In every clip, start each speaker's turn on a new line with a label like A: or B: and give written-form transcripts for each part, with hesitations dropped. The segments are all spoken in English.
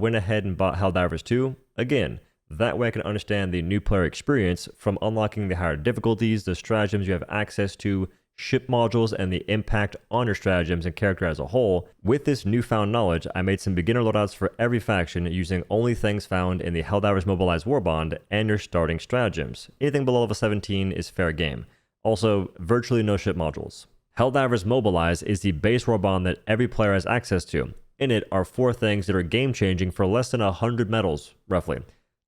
A: went ahead and bought Helldivers 2. Again, that way I can understand the new player experience from unlocking the higher difficulties, the stratagems you have access to, ship modules, and the impact on your stratagems and character as a whole. With this newfound knowledge, I made some beginner loadouts for every faction using only things found in the Helldivers Mobilize Warbond and your starting stratagems. Anything below level 17 is fair game. Also, virtually no ship modules. Helldivers Mobilize is the base Warbond that every player has access to. In it are 4 things that are game-changing for less than 100 medals, roughly.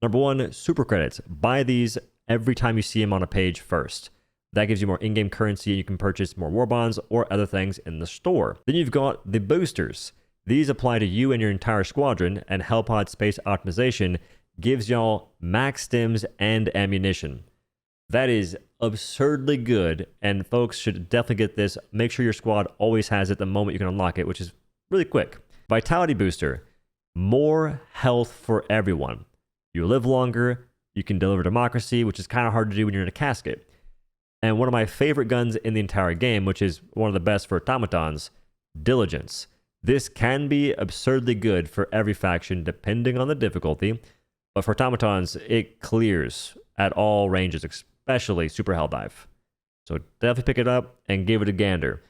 A: Number 1, super credits. Buy these every time you see them on a page first. That gives you more in-game currency and you can purchase more Warbonds or other things in the store. Then you've got the boosters. These apply to you and your entire squadron, and Hellpod Space Optimization gives y'all max stims and ammunition. That is absurdly good, and folks should definitely get this. Make sure your squad always has it the moment you can unlock it, which is really quick. Vitality booster. More health for everyone. You live longer, you can deliver democracy, which is kind of hard to do when you're in a casket. And one of my favorite guns in the entire game, which is one of the best for automatons, Diligence. This can be absurdly good for every faction depending on the difficulty, but for automatons, it clears at all ranges, especially Super Helldive. So definitely pick it up and give it a gander.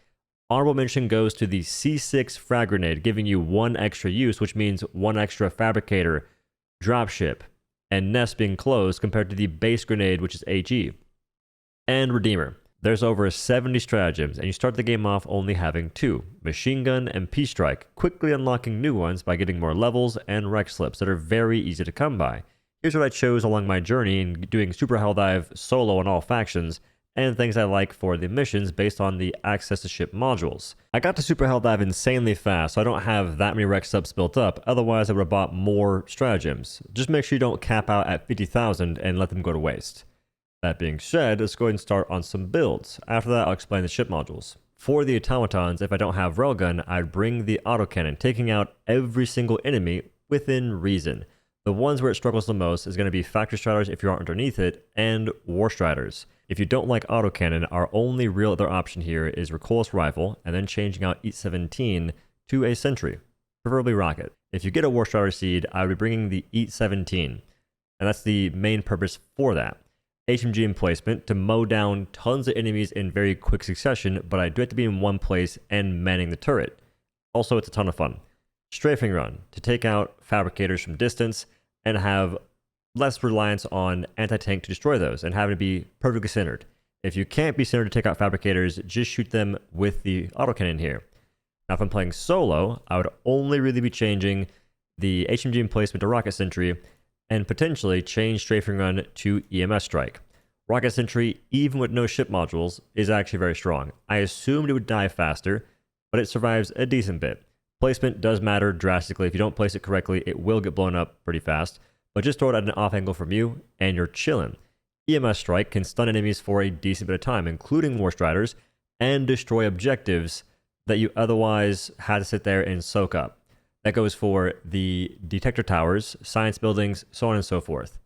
A: Honorable mention goes to the C6 frag grenade, giving you 1 extra use, which means 1 extra fabricator, dropship, and nest being closed compared to the base grenade, which is HE. And Redeemer. There's over 70 stratagems, and you start the game off only having 2, Machine Gun and Peace Strike, quickly unlocking new ones by getting more levels and rec slips that are very easy to come by. Here's what I chose along my journey in doing Super Helldive Solo on all factions, and things I like for the missions based on the access to ship modules. I got to Super Helldive insanely fast, so I don't have that many rec subs built up, otherwise I would have bought more stratagems. Just make sure you don't cap out at 50,000 and let them go to waste. That being said, let's go ahead and start on some builds. After that, I'll explain the ship modules. For the automatons, if I don't have railgun, I'd bring the autocannon, taking out every single enemy within reason. The ones where it struggles the most is going to be factory striders if you aren't underneath it, and war striders. If you don't like autocannon, our only real other option here is recoilless rifle, and then changing out EAT-17 to a sentry, preferably rocket. If you get a war strider seed, I would be bringing the EAT-17, and that's the main purpose for that. HMG emplacement to mow down tons of enemies in very quick succession, but I do have to be in one place and manning the turret. Also, it's a ton of fun. Strafing run to take out fabricators from distance and have less reliance on anti-tank to destroy those and having to be perfectly centered. If you can't be centered to take out fabricators, just shoot them with the autocannon here. Now, if I'm playing solo, I would only really be changing the HMG emplacement to rocket sentry and potentially change strafing run to EMS strike. Rocket sentry, even with no ship modules, is actually very strong. I assumed it would die faster, but it survives a decent bit. Placement does matter drastically. If you don't place it correctly, it will get blown up pretty fast, but just throw it at an off angle from you, and you're chilling. EMS strike can stun enemies for a decent bit of time, including war striders, and destroy objectives that you otherwise had to sit there and soak up. That goes for the detector towers, science buildings, so on and so forth.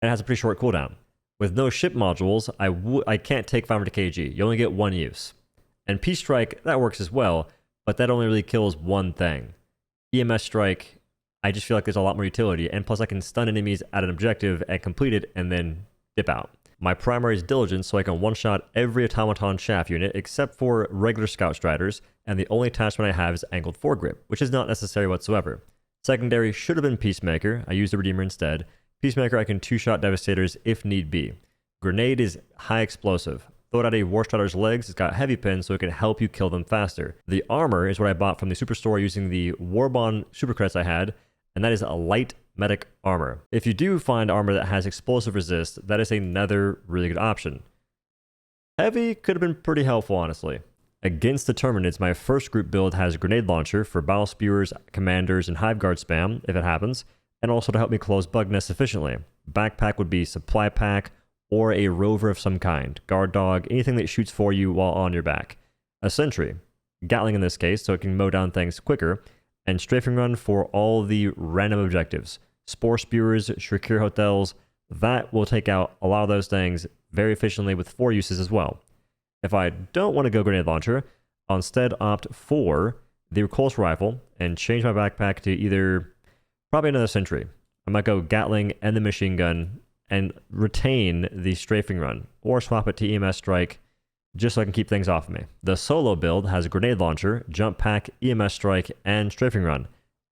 A: And it has a pretty short cooldown. With no ship modules, I can't take 500 kg. You only get 1 use. And Peace Strike, that works as well, but that only really kills one thing. EMS Strike, I just feel like there's a lot more utility, and plus I can stun enemies at an objective and complete it and then dip out. My primary is Diligence, so I can one-shot every automaton shaft unit except for regular scout striders, and the only attachment I have is angled foregrip, which is not necessary whatsoever. Secondary should have been Peacemaker. I used the Redeemer instead. Peacemaker, I can two-shot Devastators if need be. Grenade is high explosive. Throw it at a War Strider's legs, it's got heavy pin, so it can help you kill them faster. The armor is what I bought from the Superstore using the Warbond super credits I had, and that is a light medic armor. If you do find armor that has explosive resist, that is another really good option. Heavy could have been pretty helpful, honestly. Against the Terminids, my first group build has Grenade Launcher for Battle Spewers, Commanders, and Hive Guard spam, if it happens, and also to help me close bug nests efficiently. Backpack would be Supply Pack, or a Rover of some kind, Guard Dog, anything that shoots for you while on your back. A Sentry, Gatling in this case, so it can mow down things quicker, and Strafing Run for all the random objectives. Spore Spewers, Shrakir Hotels, that will take out a lot of those things very efficiently with 4 uses as well. If I don't want to go Grenade Launcher, I'll instead opt for the recoilless rifle and change my backpack to either Probably another sentry. I might go Gatling and the machine gun and retain the strafing run, or swap it to EMS strike just so I can keep things off of me. The solo build has a grenade launcher, jump pack, EMS strike, and strafing run.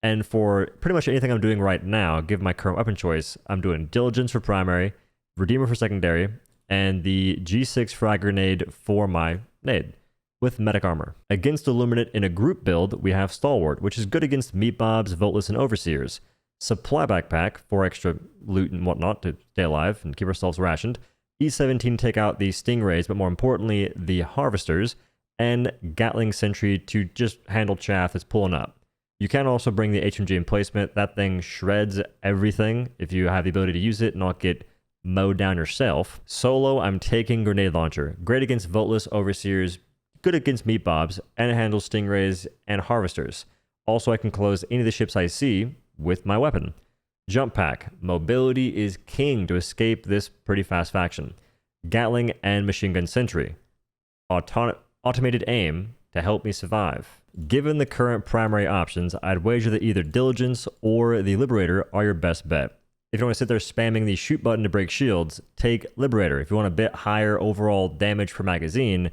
A: And for pretty much anything I'm doing right now, given my current weapon choice, I'm doing Diligence for primary, Redeemer for secondary, and the G6 frag grenade for my nade, with medic armor. Against Illuminate in a group build, we have Stalwart, which is good against Meat Bobs, Voltless, and Overseers. Supply backpack for extra loot and whatnot to stay alive and keep ourselves rationed. E17 take out the Stingrays, but more importantly, the Harvesters, and Gatling Sentry to just handle chaff that's pulling up. You can also bring the HMG in placement. That thing shreds everything if you have the ability to use it and not get mowed down yourself. Solo, I'm taking Grenade Launcher. Great against Voltless, Overseers, good against Meat Bobs, and it handles Stingrays and Harvesters. Also, I can close any of the ships I see with my weapon. Jump pack. Mobility is king to escape this pretty fast faction. Gatling and Machine Gun Sentry. Automated aim to help me survive. Given the current primary options, I'd wager that either Diligence or the Liberator are your best bet. If you want to sit there spamming the shoot button to break shields, take Liberator. If you want a bit higher overall damage per magazine,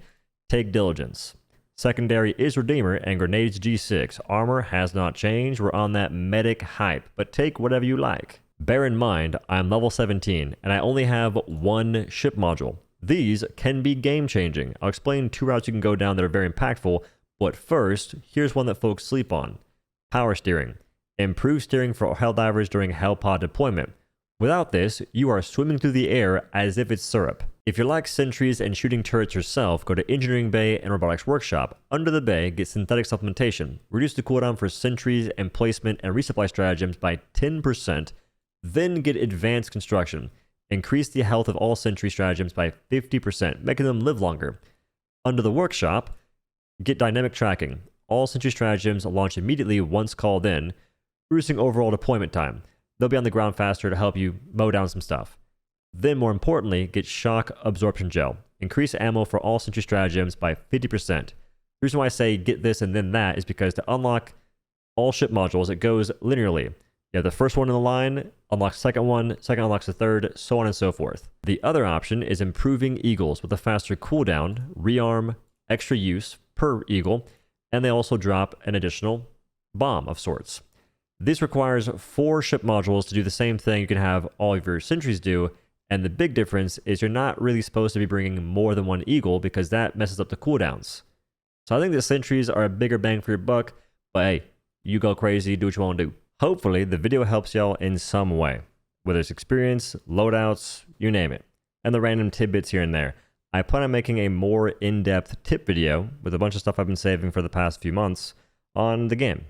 A: take Diligence. Secondary is Redeemer and Grenades G6. Armor has not changed. We're on that medic hype, but take whatever you like. Bear in mind, I'm level 17 and I only have one ship module. These can be game changing. I'll explain 2 routes you can go down that are very impactful, but first, here's one that folks sleep on. Power steering. Improve steering for Helldivers during Hellpod deployment. Without this, you are swimming through the air as if it's syrup. If you like sentries and shooting turrets yourself, go to Engineering Bay and Robotics Workshop. Under the bay, get Synthetic Supplementation. Reduce the cooldown for sentries and placement and resupply stratagems by 10%. Then get Advanced Construction. Increase the health of all sentry stratagems by 50%, making them live longer. Under the Workshop, get Dynamic Tracking. All sentry stratagems launch immediately once called in, reducing overall deployment time. They'll be on the ground faster to help you mow down some stuff. Then, more importantly, get Shock Absorption Gel. Increase ammo for all sentry stratagems by 50%. The reason why I say get this and then that is because to unlock all ship modules, it goes linearly. You have the first one in the line, unlocks the second one, second unlocks the third, so on and so forth. The other option is improving Eagles with a faster cooldown, rearm, extra use per Eagle, and they also drop an additional bomb of sorts. This requires 4 ship modules to do the same thing you can have all of your sentries do, and the big difference is you're not really supposed to be bringing more than 1 Eagle because that messes up the cooldowns. So I think the sentries are a bigger bang for your buck, but hey, you go crazy, do what you want to do. Hopefully, the video helps y'all in some way, whether it's experience, loadouts, you name it, and the random tidbits here and there. I plan on making a more in-depth tip video with a bunch of stuff I've been saving for the past few months on the game.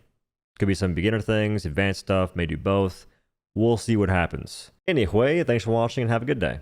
A: Could be some beginner things, advanced stuff, may do both. We'll see what happens. Anyway, thanks for watching and have a good day.